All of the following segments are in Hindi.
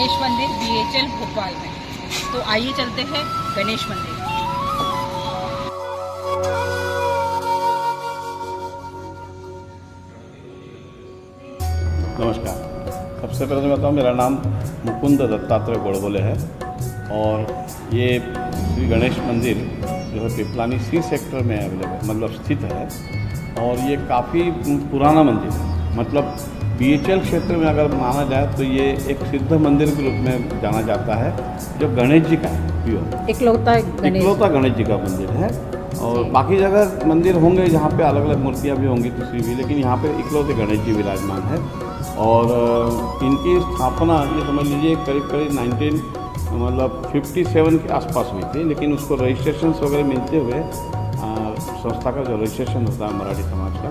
गणेश मंदिर BHL भोपाल में। तो आइए चलते हैं गणेश मंदिर। नमस्कार। सबसे पहले मैं बताऊँ, मेरा नाम मुकुंद दत्तात्रेय गोड़बोले है और ये श्री गणेश मंदिर जो है पिपलानी C सेक्टर में अवेलेबल मतलब स्थित है और ये काफ़ी पुराना मंदिर है। मतलब BHL क्षेत्र में अगर माना जाए तो ये एक सिद्ध मंदिर के रूप में जाना जाता है, जो गणेश जी का है, प्योर इकलौता गणेश जी का मंदिर है। और बाकी जगह मंदिर होंगे जहाँ पे अलग अलग मूर्तियाँ भी होंगी दूसरी भी, लेकिन यहाँ पे इकलौते गणेश जी विराजमान है। और इनकी स्थापना ये समझ लीजिए करीब करीब 1957 के आसपास हुई थी, लेकिन उसको रजिस्ट्रेशन वगैरह मिलते हुए संस्था का जो रजिस्ट्रेशन होता है मराठी समाज का,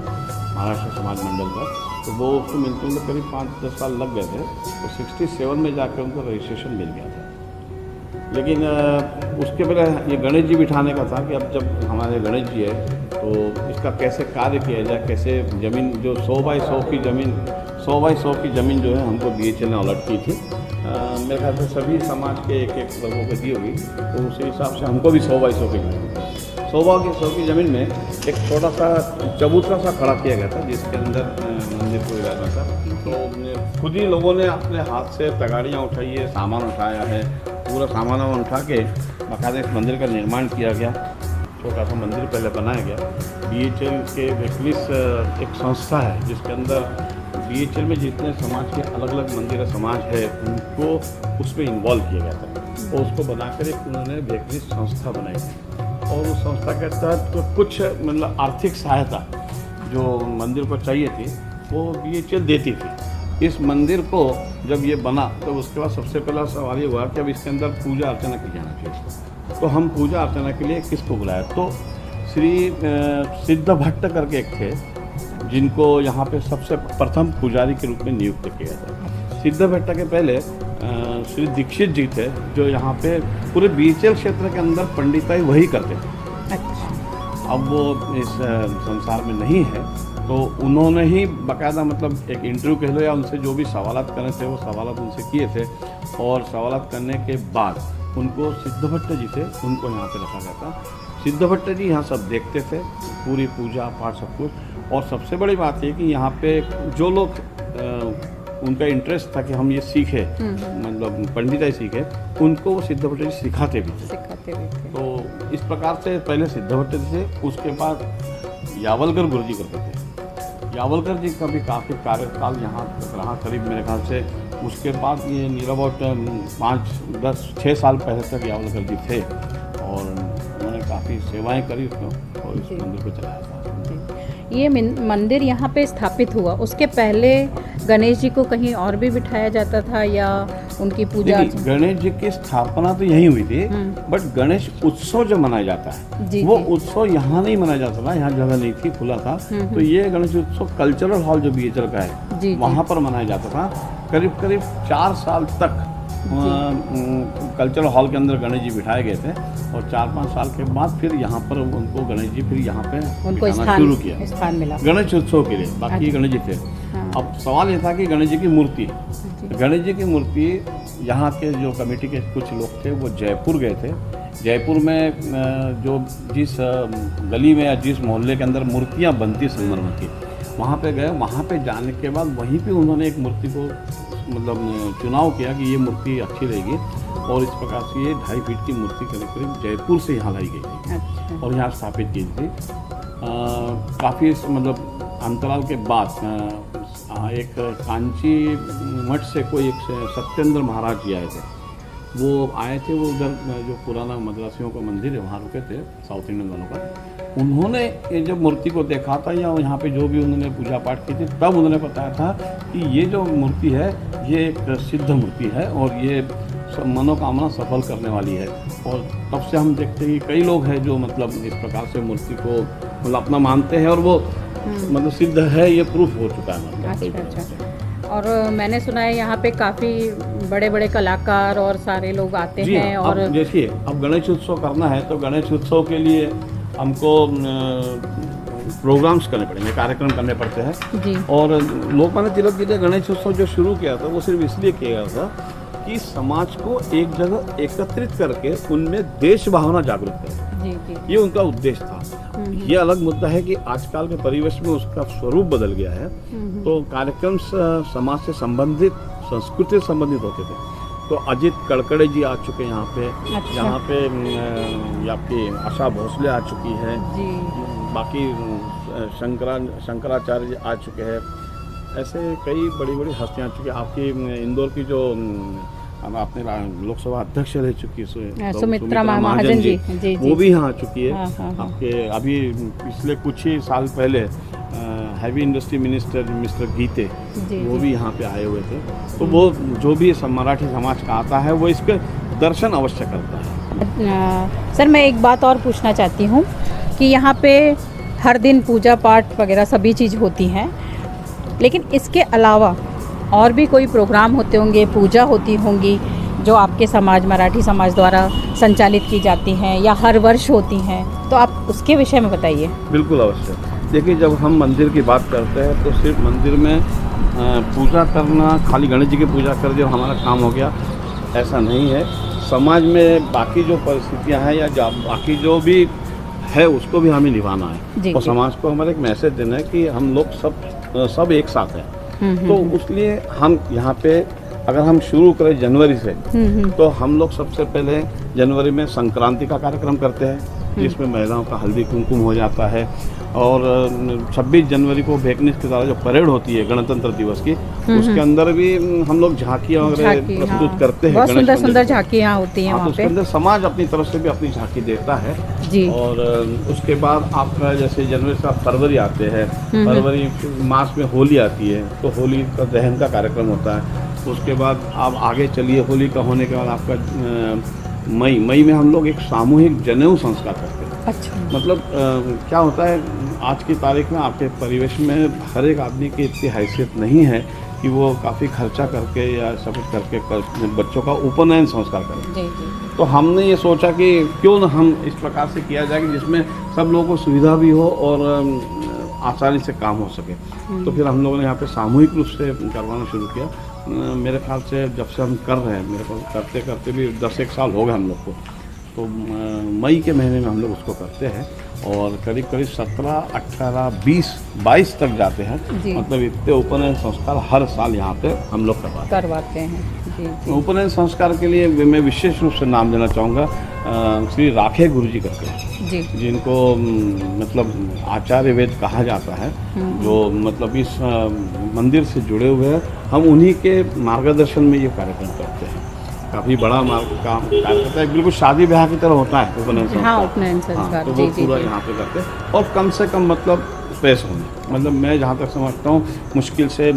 महाराष्ट्र समाज मंडल का, तो वो उसको मिलते हुए करीब 5-10 साल लग गए थे। तो 67 में जाकर उनको रजिस्ट्रेशन मिल गया था। लेकिन उसके पहले ये गणेश जी बिठाने का था कि अब जब हमारे गणेश जी है तो इसका कैसे कार्य किया जाए, कैसे ज़मीन जो 100 बाई 100 की ज़मीन जो है हमको BHL ने अलॉट की थी। मेरे ख्याल से सभी समाज के एक लोगों को दी होगी, तो उसी हिसाब से हमको भी 100 बाई 100 की ज़मीन, 100 की ज़मीन में एक छोटा सा चबूतरा सा खड़ा किया गया था, जिसके अंदर मंदिर को लगाना था। तो खुद ही लोगों ने अपने हाथ से तगाड़ियाँ उठाई है, सामान उठाया है, पूरा सामान उठा के बाकायदा इस मंदिर का निर्माण किया गया। छोटा सा मंदिर पहले बनाया गया। BHL के वैकलिस एक संस्था है जिसके अंदर BHL में जितने समाज के अलग अलग मंदिर समाज है उनको उसमें इन्वॉल्व किया गया था। तो उसको बनाकर एक उन्होंने वैकलिस संस्था बनाई थी और उस संस्था के तहत तो कुछ मतलब आर्थिक सहायता जो मंदिर को चाहिए थी वो BHL देती थी। इस मंदिर को जब ये बना तो उसके बाद सबसे पहला सवाल ये हुआ कि अब इसके अंदर पूजा अर्चना की जाना चाहिए। तो हम पूजा अर्चना के लिए किसको बुलाया, तो श्री सिद्ध भट्ट करके एक थे जिनको यहाँ पे सबसे प्रथम पुजारी के रूप में नियुक्त किया था। सिद्ध भट्ट के पहले श्री दीक्षित जी थे जो यहाँ पे पूरे BHL क्षेत्र के अंदर पंडिताई वही करते थे। अच्छा। अब वो इस संसार में नहीं है, तो उन्होंने ही बाकायदा मतलब एक इंटरव्यू कह लो या उनसे जो भी सवालात करने थे वो सवालात उनसे किए थे और सवालात करने के बाद उनको सिद्ध भट्ट जी थे उनको यहाँ पे रखा गया था। सिद्ध भट्ट जी यहाँ सब देखते थे, पूरी पूजा पाठ सब कुछ। और सबसे बड़ी बात ये कि यहाँ पे जो लोग उनका इंटरेस्ट था कि हम ये सीखे मतलब पंडिताई सीखे, उनको वो सिद्ध भट्ट जी सिखाते भी थे। तो इस प्रकार से पहले सिद्ध भट्ट जी थे, उसके बाद यावलकर गुरु जी करते थे। यावलकर जी का भी काफ़ी कार्यकाल यहाँ तक रहा, करीब मेरे ख्याल से उसके बाद ये नियर अबाउट 5-10-6 साल पहले तक यावलकर जी थे और उन्होंने काफ़ी सेवाएं करी उसमें और इस मंदिर को चलाया था। ये मंदिर यहाँ पे स्थापित हुआ, उसके पहले गणेश जी को कहीं और भी बिठाया जाता था या उनकी पूजा? गणेश जी की स्थापना तो यहीं हुई थी, बट गणेश उत्सव जो मनाया जाता है वो उत्सव यहाँ नहीं मनाया जाता था, यहाँ जगह नहीं थी, खुला था। तो ये गणेश उत्सव कल्चरल हॉल जो BHL का है वहाँ पर मनाया जाता था। करीब करीब 4 साल तक कल्चरल हॉल के अंदर गणेश जी बिठाए गए थे और 4-5 साल के बाद फिर यहाँ पर उनको गणेश जी फिर यहाँ पे उनको शुरू किया, स्थान मिला गणेश उत्सव के लिए। बाकी गणेश जी थे। अब सवाल ये था कि गणेश जी की मूर्ति, गणेश जी की मूर्ति यहाँ के जो कमेटी के कुछ लोग थे वो जयपुर गए थे। जयपुर में जो जिस गली में या जिस मोहल्ले के अंदर मूर्तियाँ बनती संगमरमर की, वहाँ पे गए। वहाँ पे जाने के बाद वहीं पे उन्होंने एक मूर्ति को मतलब चुनाव किया कि ये मूर्ति अच्छी रहेगी और इस प्रकार से ये 2.5 फीट की मूर्ति करीब करीब जयपुर से यहाँ लाई गई थी। अच्छा। और यहाँ स्थापित की थी। काफ़ी मतलब अंतराल के बाद एक कांची मठ से कोई एक सत्येंद्र महाराज जी आए थे। वो आए थे, वो उधर जो पुराना मद्रासियों का मंदिर है वहाँ रुके थे, साउथ इंडियन वालों का। उन्होंने ये जब मूर्ति को देखा था या यहाँ पे जो भी उन्होंने पूजा पाठ की थी, तब उन्होंने बताया था कि ये जो मूर्ति है ये एक सिद्ध मूर्ति है और ये मनोकामना सफल करने वाली है। और तब से हम देखते हैं कि कई लोग हैं जो मतलब इस प्रकार से मूर्ति को मतलब अपना मानते हैं और वो मतलब सिद्ध है, ये प्रूफ हो चुका है। अच्छा। और मैंने सुना है यहाँ पे काफ़ी बड़े बड़े कलाकार और सारे लोग आते हैं। और देखिए, अब गणेश उत्सव करना है तो गणेश उत्सव के लिए हमको प्रोग्राम्स करने पड़ेंगे, कार्यक्रम करने पड़ते हैं जी। और लोकमान्य तिलक जी ने गणेश उत्सव जो शुरू किया था वो सिर्फ इसलिए किया गया था कि समाज को एक जगह एकत्रित करके उनमें देश भावना जागरूक करें। जी जी। ये उनका उद्देश्य था। ये अलग मुद्दा है कि आजकल के परिवेश में उसका स्वरूप बदल गया है। तो कार्यक्रम समाज से संबंधित, संस्कृति से संबंधित होते थे। तो अजित कड़कड़े जी आ चुके हैं यहाँ पे। अच्छा। यहाँ पे ये आपकी आशा भोसले आ चुकी है जी। बाकी शंकराचार्य जी आ चुके हैं। ऐसे कई बड़ी बड़ी हस्तियाँ आ चुकी हैं। आपकी इंदौर की जो अपने लोकसभा अध्यक्ष रह चुकी है सुमित्रा महाजन जी, जी वो भी यहाँ आ चुकी है। हाँ। आपके अभी पिछले कुछ ही साल पहले हैवी इंडस्ट्री मिनिस्टर मिस्टर गीते वो भी यहाँ पे आए हुए थे। तो वो जो भी मराठी समाज का आता है वो इसके दर्शन अवश्य करता है। सर मैं एक बात और पूछना चाहती हूँ कि यहाँ पे हर दिन पूजा पाठ वगैरह सभी चीज़ होती हैं, लेकिन इसके अलावा और भी कोई प्रोग्राम होते होंगे, पूजा होती होंगी जो आपके समाज, मराठी समाज द्वारा संचालित की जाती हैं या हर वर्ष होती हैं, तो आप उसके विषय में बताइए। बिल्कुल अवश्य। देखिए, जब हम मंदिर की बात करते हैं तो सिर्फ मंदिर में पूजा करना, खाली गणेश जी की पूजा कर दिया हमारा काम हो गया, ऐसा नहीं है। समाज में बाकी जो परिस्थितियां हैं या बाकी जो भी है उसको भी हमें निभाना है। और समाज को हमारा एक मैसेज देना है कि हम लोग सब एक साथ हैं। तो उसलिए हम यहाँ पे अगर हम शुरू करें जनवरी से, तो हम लोग सबसे पहले जनवरी में संक्रांति का कार्यक्रम करते हैं जिसमें महिलाओं का हल्दी कुमकुम हो जाता है। और 26 जनवरी को भेकनिस के द्वारा जो परेड होती है गणतंत्र दिवस की, उसके अंदर भी हम लोग झांकियाँ वगैरह प्रस्तुत करते हैं। बहुत सुंदर सुंदर झांकियाँ होती हैं वहाँ पे। उसके अंदर समाज अपनी तरफ से भी अपनी झांकी देता है जी। और उसके बाद आपका जैसे जनवरी से फरवरी आते हैं, फरवरी मार्च में होली आती है, तो होली का दहन का कार्यक्रम होता है। उसके बाद आप आगे चलिए, होली का होने के बाद आपका मई में हम लोग एक सामूहिक जनेऊ संस्कार करते हैं। अच्छा। मतलब क्या होता है, आज की तारीख में आपके परिवेश में हर एक आदमी की इतनी हैसियत नहीं है कि वो काफ़ी खर्चा करके या सब कुछ करके बच्चों का उपनयन संस्कार करें। जी जी। तो हमने ये सोचा कि क्यों न हम इस प्रकार से किया जाए कि जिसमें सब लोगों को सुविधा भी हो और आसानी से काम हो सके। तो फिर हम लोगों ने यहाँ पे सामूहिक रूप से करवाना शुरू किया। मेरे ख्याल से जब से हम कर रहे हैं, मेरे को करते करते भी 10-1 साल हो गए हम लोग को। तो मई के महीने में हम लोग उसको करते हैं और करीब 17, 18, 20, 22 तक जाते हैं। मतलब इतने उपनयन संस्कार हर साल यहाँ पे हम लोग करवाते हैं। जी जी। उपनयन संस्कार के लिए मैं विशेष रूप से नाम देना चाहूँगा श्री राखे गुरुजी करके जी, जिनको मतलब आचार्य वेद कहा जाता है, जो मतलब इस मंदिर से जुड़े हुए हैं। हम उन्हीं के मार्गदर्शन में ये कार्यक्रम करते हैं। काफ़ी बड़ा काम करता है, बिल्कुल शादी ब्याह की तरह होता है उपनयन संस्कार। हाँ, उपनयन संस्कार। तो वो पूरा यहाँ पे करते हैं और कम से कम मतलब स्पेस होने, मतलब मैं जहाँ तक समझता हूँ मुश्किल से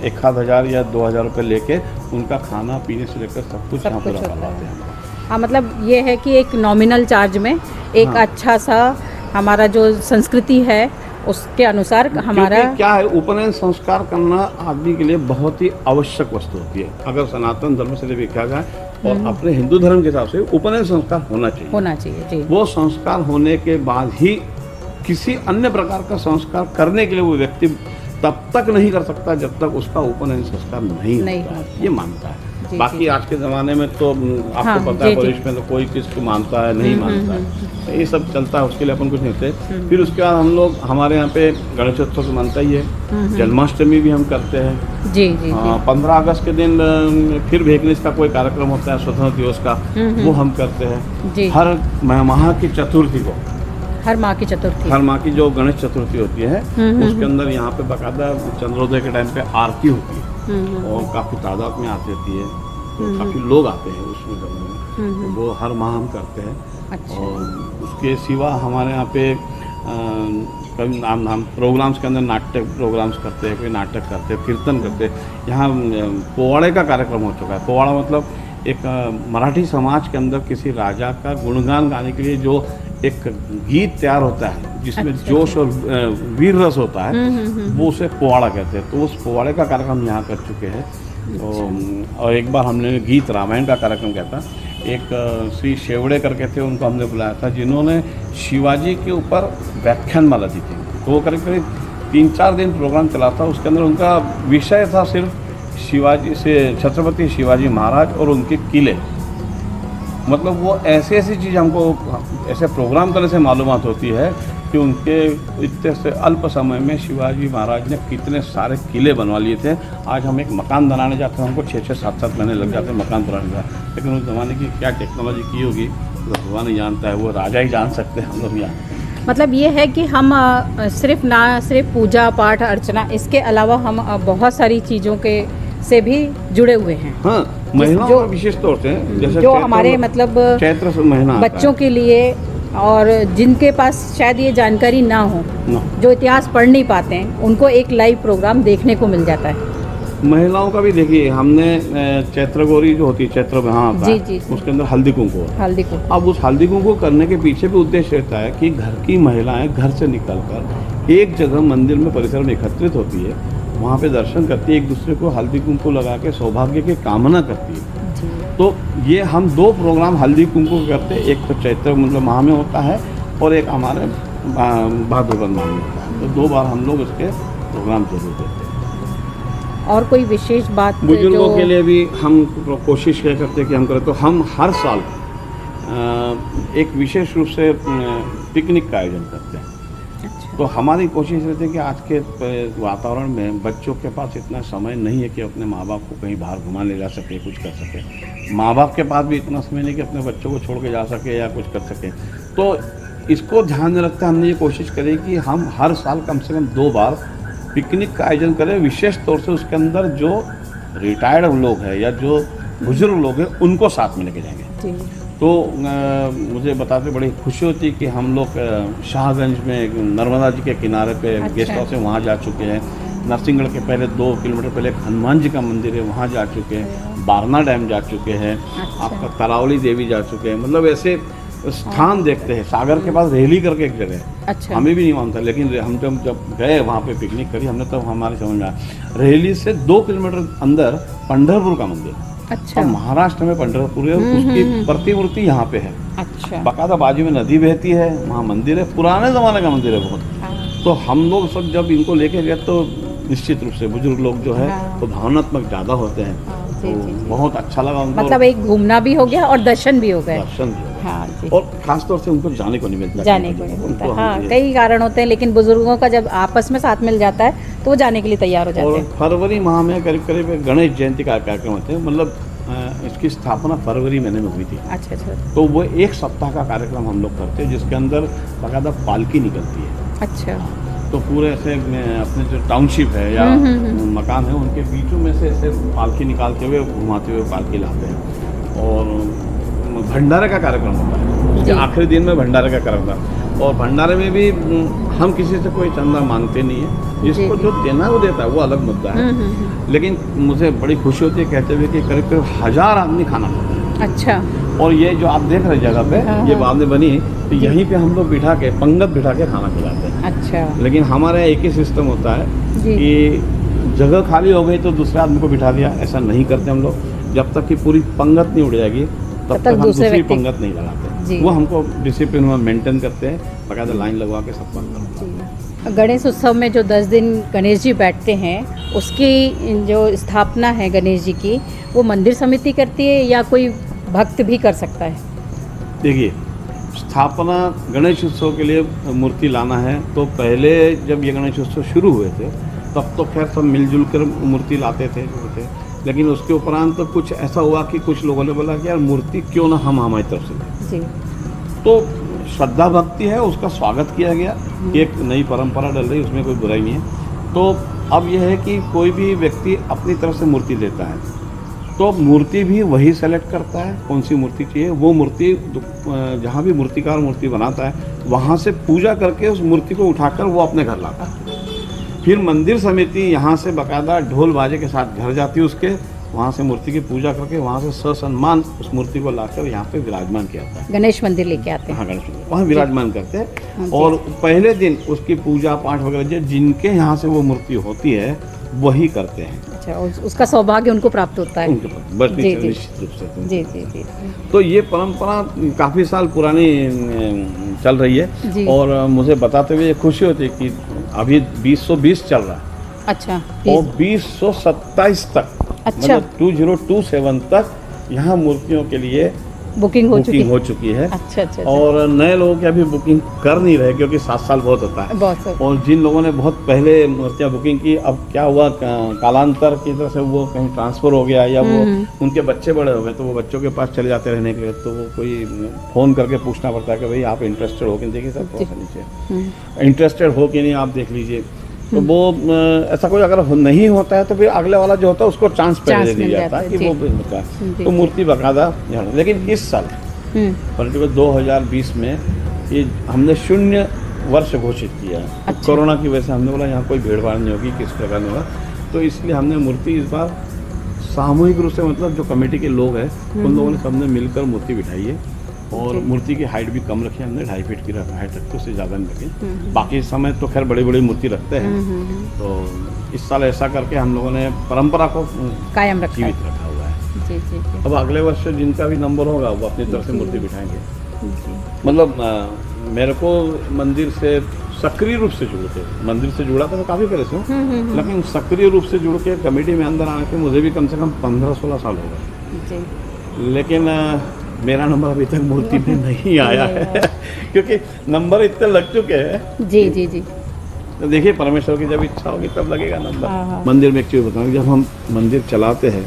1,000 या 2,000 रुपये लेके उनका खाना पीने से लेकर सब कुछ यहाँ पूरा करवाते हैं। हाँ, मतलब ये है कि एक नॉमिनल चार्ज में एक अच्छा सा हमारा जो संस्कृति है उसके अनुसार हमारा क्या है, उपनयन संस्कार करना आदमी के लिए बहुत ही आवश्यक वस्तु होती है। अगर सनातन धर्म से देखा जाए और अपने हिंदू धर्म के हिसाब से उपनयन संस्कार होना चाहिए जी। वो संस्कार होने के बाद ही किसी अन्य प्रकार का संस्कार करने के लिए वो व्यक्ति तब तक नहीं कर सकता जब तक उसका उपनयन संस्कार नहीं होता है, ये मानता है। बाकी आज के ज़माने में तो आपको पता है परिवेश में तो कोई किस को मानता है नहीं मानता है, ये सब चलता है, उसके लिए अपन कुछ नहीं होते। फिर उसके बाद हम लोग हमारे यहाँ पे गणेशोत्सव तो मनता ही है, जन्माष्टमी भी हम करते हैं जी। 15 अगस्त के दिन फिर भेकनिस का कोई कार्यक्रम होता है स्वतंत्रता दिवस का, वो हम करते हैं। हर माह की चतुर्थी को, हर माह की जो गणेश चतुर्थी होती है उसके अंदर यहाँ पे बाकायदा चंद्रोदय के टाइम पे आरती होती है और काफ़ी तादाद में आती होती है, तो काफ़ी लोग आते हैं उसमें करने में। वो हर माह हम करते हैं। अच्छा। और उसके सिवा हमारे यहाँ पे कभी हम प्रोग्राम्स के अंदर नाट्य प्रोग्राम्स करते हैं, कोई नाटक करते हैं, कीर्तन करते हैं। यहाँ पोवाड़े का कार्यक्रम हो चुका है। पोवाड़ा मतलब एक मराठी समाज के अंदर किसी राजा का गुणगान गाने के लिए जो एक गीत तैयार होता है जिसमें जोश और वीर रस होता है, वो उसे पोवाड़ा कहते हैं। तो उस पोवाड़े का कार्यक्रम यहाँ कर चुके हैं। तो और एक बार हमने गीत रामायण का कार्यक्रम किया था। एक श्री शेवड़े करके थे, उनको हमने बुलाया था, जिन्होंने शिवाजी के ऊपर व्याख्यानमाला दी थी। तो वो करीब 3-4 दिन प्रोग्राम चला था। उसके अंदर उनका विषय था सिर्फ शिवाजी से छत्रपति शिवाजी महाराज और उनके किले, मतलब वो ऐसी ऐसी चीज़ हमको ऐसे प्रोग्राम करने से मालूमात होती है कि उनके इतने से अल्प समय में शिवाजी महाराज ने कितने सारे किले बनवा लिए थे। आज हम एक मकान बनाने जाते हैं, हमको 6-6, 7-7 महीने लग जाते हैं मकान बनाने का, लेकिन उस ज़माने की क्या टेक्नोलॉजी की होगी तो भगवान ही जानता है, वो राजा ही जान सकते हैं, हम लोग यहाँ। मतलब ये है कि हम सिर्फ पूजा पाठ अर्चना, इसके अलावा हम बहुत सारी चीज़ों के से भी जुड़े हुए हैं। हाँ, महिलाओं का विशेष तौर से जैसे जो हमारे मतलब चैत्र महीना बच्चों के लिए और जिनके पास शायद ये जानकारी ना हो, जो इतिहास पढ़ नहीं पाते हैं, उनको एक लाइव प्रोग्राम देखने को मिल जाता है। महिलाओं का भी देखिए, हमने चैत्र गौरी जो होती है चैत्र में, हाँ जी जी, उसके अंदर हल्दी कुंकू, अब उस हल्दी कुंकू करने के पीछे भी उद्देश्य रहता है कि घर की महिलाएं घर से निकलकर एक जगह मंदिर में परिसर में एकत्रित होती है, वहाँ पे दर्शन करती है, एक दूसरे को हल्दी कुंकू लगा के सौभाग्य की कामना करती है। तो ये हम 2 प्रोग्राम हल्दी कुंकू करते हैं, एक तो चैत्र मतलब माह में होता है और एक हमारे भाद्रपद माह में होता है, तो 2 बार हम लोग इसके प्रोग्राम जरूर देते हैं। और कोई विशेष बात बुजुर्गों के लिए भी हम कोशिश क्या करते हैं कि हम करें, तो हम हर साल एक विशेष रूप से पिकनिक का आयोजन करते हैं। तो हमारी कोशिश रहती है कि आज के वातावरण में बच्चों के पास इतना समय नहीं है कि अपने माँ बाप को कहीं बाहर घुमा ले जा सके, कुछ कर सके। माँ बाप के पास भी इतना समय नहीं कि अपने बच्चों को छोड़ के जा सके या कुछ कर सके। तो इसको ध्यान में रखते हमने ये कोशिश करी कि हम हर साल कम से कम 2 बार पिकनिक का आयोजन करें, विशेष तौर से उसके अंदर जो रिटायर्ड लोग हैं या जो बुजुर्ग लोग हैं उनको साथ में लेके जाएंगे। तो मुझे बताते बड़ी खुशी होती कि हम लोग शाहगंज में नर्मदा जी के किनारे पे गेस्ट हाउस है, वहाँ जा चुके हैं। नरसिंहगढ़ के पहले 2 किलोमीटर पहले एक हनुमान जी का मंदिर है, वहाँ जा चुके हैं। बारना डैम जा चुके हैं, आपका तरावली देवी जा चुके हैं। मतलब ऐसे स्थान देखते हैं। सागर के पास रेली करके एक जगह है, हमें भी नहीं मानता, लेकिन हम जब गए वहाँ पे पिकनिक करी हमने, तब हमारे समझ में आया रेली से 2 किलोमीटर अंदर पंढरपुर का मंदिर है। अच्छा, तो महाराष्ट्र में पंढरपुर है, उसकी प्रतिमूर्ति यहाँ पे है। अच्छा, बाकायदा बाजू में नदी बहती है, वहाँ मंदिर है, पुराने ज़माने का मंदिर है बहुत। तो हम लोग सब जब इनको लेके गए तो निश्चित रूप से बुजुर्ग लोग जो है वो भावनात्मक ज़्यादा होते हैं, तो बहुत अच्छा लगा उनको। मतलब एक घूमना भी हो गया और दर्शन भी हो गए। दर्शन भी हो गया, हाँ जी। और खासतौर से उनको जाने को नहीं मिलता, जाने को नहीं मिलता। हाँ, कई कारण होते हैं, लेकिन बुजुर्गों का जब आपस में साथ मिल जाता है तो वो जाने के लिए तैयार हो जाते हैं। और फरवरी माह में करीब करीब गणेश जयंती का कार्यक्रम होते हैं, मतलब इसकी स्थापना फरवरी महीने में हुई थी। अच्छा अच्छा। तो वो 1 सप्ताह का कार्यक्रम हम लोग करते हैं, जिसके अंदर बाकायदा पालकी निकलती है। अच्छा। तो पूरे ऐसे अपने जो टाउनशिप है या मकान है उनके बीचों में से ऐसे पालकी निकालते हुए घुमाते हुए पालकी लाते हैं। और भंडारे का कार्यक्रम होता है, आखिरी दिन में भंडारे का कार्यक्रम। और भंडारे में भी हम किसी से कोई चंदा मांगते नहीं है, जिसको जो देना है वो देता है, वो अलग मुद्दा है। लेकिन मुझे बड़ी खुशी होती है कहते हुए कि करीब करीब 1000 आदमी खाना खाते हैं। अच्छा। और ये जो आप देख रहे जगह पे, ये बाद में बनी, तो यहीं पे हम लोग बिठा के पंगत बिठा के खाना खिलाते हैं। अच्छा। लेकिन हमारे एक ही सिस्टम होता है कि जगह खाली हो गई तो दूसरे आदमी को बिठा दिया, ऐसा नहीं करते हम लोग। जब तक कि पूरी पंगत नहीं उड़ जाएगी तब तक हम दूसरी पंगत नहीं लगाते। वो हमको डिसिप्लिन में मेंटेन करते हैं, बाकायदा लाइन लगवा के सब करते हैं। गणेश उत्सव में जो 10 दिन गणेश जी बैठते हैं, उसकी जो स्थापना है गणेश जी की, वो मंदिर समिति करती है या कोई भक्त भी कर सकता है? देखिए, स्थापना गणेश उत्सव के लिए मूर्ति लाना है तो पहले जब ये गणेश उत्सव शुरू हुए थे तब तो खैर सब मिलजुल कर मूर्ति लाते थे। लेकिन उसके उपरांत तो कुछ ऐसा हुआ कि कुछ लोगों ने बोला कि यार मूर्ति क्यों ना हम हमारी तरफ से दें। जी। तो श्रद्धा भक्ति है, उसका स्वागत किया गया कि एक नई परंपरा डल रही, उसमें कोई बुराई नहीं है। तो अब यह है कि कोई भी व्यक्ति अपनी तरफ से मूर्ति देता है तो मूर्ति भी वही सेलेक्ट करता है कौन सी मूर्ति चाहिए। वो मूर्ति जहाँ भी मूर्तिकार मूर्ति बनाता है वहाँ से पूजा करके उस मूर्ति को उठाकर वो अपने घर लाता है। फिर मंदिर समिति यहाँ से बाकायदा ढोल बाजे के साथ घर जाती है उसके, वहाँ से मूर्ति की पूजा करके वहाँ से ससम्मान उस मूर्ति को लाकर यहाँ पे विराजमान किया जाता है। गणेश मंदिर लेके आते हैं। हाँ, गणेश मंदिर वहाँ विराजमान करते हैं। और पहले दिन उसकी पूजा पाठ वगैरह जिनके यहाँ से वो मूर्ति होती है वही करते हैं। अच्छा, उसका सौभाग्य उनको प्राप्त होता है। बस निश्चित रूप से। जी जी जी। तो ये परंपरा काफ़ी साल पुरानी चल रही है और मुझे बताते हुए खुशी होती है कि अभी 2020 चल रहा है। अच्छा। और 2027 तक अच्छा। मतलब 2027 तक यहाँ मूर्तियों के लिए बुकिंग हो चुकी है। अच्छा अच्छा। और नए लोगों की अभी बुकिंग कर नहीं रहे क्योंकि 7 साल बहुत होता है। बहुत। और जिन लोगों ने बहुत पहले मूर्तियाँ बुकिंग की, अब क्या हुआ, कालांतर की तरह से वो कहीं ट्रांसफ़र हो गया या वो उनके बच्चे बड़े हो गए, तो वो बच्चों के पास चले जाते रहने के लिए, तो वो कोई फ़ोन करके पूछना पड़ता है कि भाई आप इंटरेस्टेड हो कि नहीं। देखिए सर, थोड़ा नीचे इंटरेस्टेड हो कि नहीं आप देख लीजिए। तो वो ऐसा कोई अगर नहीं होता है तो फिर अगले वाला जो होता है उसको चांस पहले दे दिया जाता है कि वो होता है। तो मूर्ति बाकायदा। लेकिन इस साल पर्टिकुलर 2020 में ये हमने 0 वर्ष घोषित किया है। अच्छा। तो कोरोना की वजह से हमने बोला यहाँ कोई भीड़ भाड़ नहीं होगी, किस प्रकार नहीं होगा, तो इसलिए हमने मूर्ति इस बार सामूहिक रूप से, मतलब जो कमेटी के लोग हैं उन लोगों ने सबने मिलकर मूर्ति बिठाई है। और मूर्ति की हाइट भी कम रखी है हमने, 2.5 फीट की हाइट रखी, उससे ज़्यादा नहीं रखी। बाकी समय तो खैर बड़ी बड़ी मूर्ति रखते हैं। तो इस साल ऐसा करके हम लोगों ने परंपरा को कायम रखा जीवित रखा हुआ है। जी जी जी। अब अगले वर्ष जिनका भी नंबर होगा वो अपनी तरफ से मूर्ति बिठाएंगे। मतलब मेरे को मंदिर से सक्रिय रूप से जुड़ के, मंदिर से जुड़ा था तो काफ़ी पहले से हूँ, लेकिन सक्रिय रूप से जुड़ के कमेटी में अंदर आके मुझे भी कम से कम 15-16 साल हो गए। लेकिन मेरा नंबर अभी तक मूर्ति में नहीं आया है क्योंकि नंबर इतने लग चुके हैं। जी जी जी। तो देखिए परमेश्वर की जब इच्छा होगी तब लगेगा नंबर। मंदिर में एक चीज़ बताऊँ, जब हम मंदिर चलाते हैं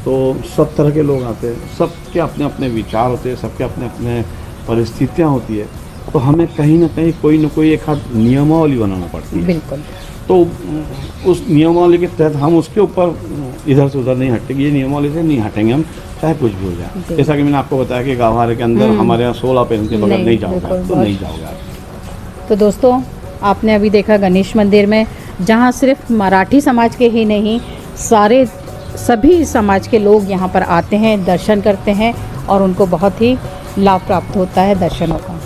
तो सब तरह के लोग आते हैं, सबके अपने अपने विचार होते हैं, सबके अपने अपने परिस्थितियाँ होती है, तो हमें कहीं ना कहीं कोई ना कोई एक हाथ नियमावली बनाना पड़ती है। बिल्कुल। तो उस नियमावली के तहत हम उसके ऊपर इधर से उधर नहीं हटेंगे, ये नियमावली से नहीं हटेंगे हम, चाहे कुछ भी हो जाए। जैसा कि मैंने आपको बताया कि गाभारे के अंदर हमारे यहाँ 16 पेन के बगैर नहीं जाओगे तो नहीं जाओगे आप। तो दोस्तों आपने अभी देखा गणेश मंदिर में, जहाँ सिर्फ मराठी समाज के ही नहीं, सभी समाज के लोग यहाँ पर आते हैं, दर्शन करते हैं और उनको बहुत ही लाभ प्राप्त होता है दर्शनों का।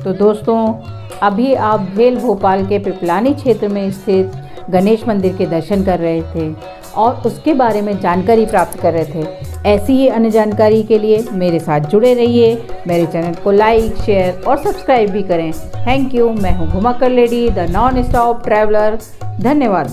तो दोस्तों अभी आप भेल भोपाल के पिपलानी क्षेत्र में स्थित गणेश मंदिर के दर्शन कर रहे थे और उसके बारे में जानकारी प्राप्त कर रहे थे। ऐसी ही अन्य जानकारी के लिए मेरे साथ जुड़े रहिए, मेरे चैनल को लाइक, शेयर और सब्सक्राइब भी करें। Thank you. मैं हूँ घुमाकर lady, the non stop traveller. धन्यवाद।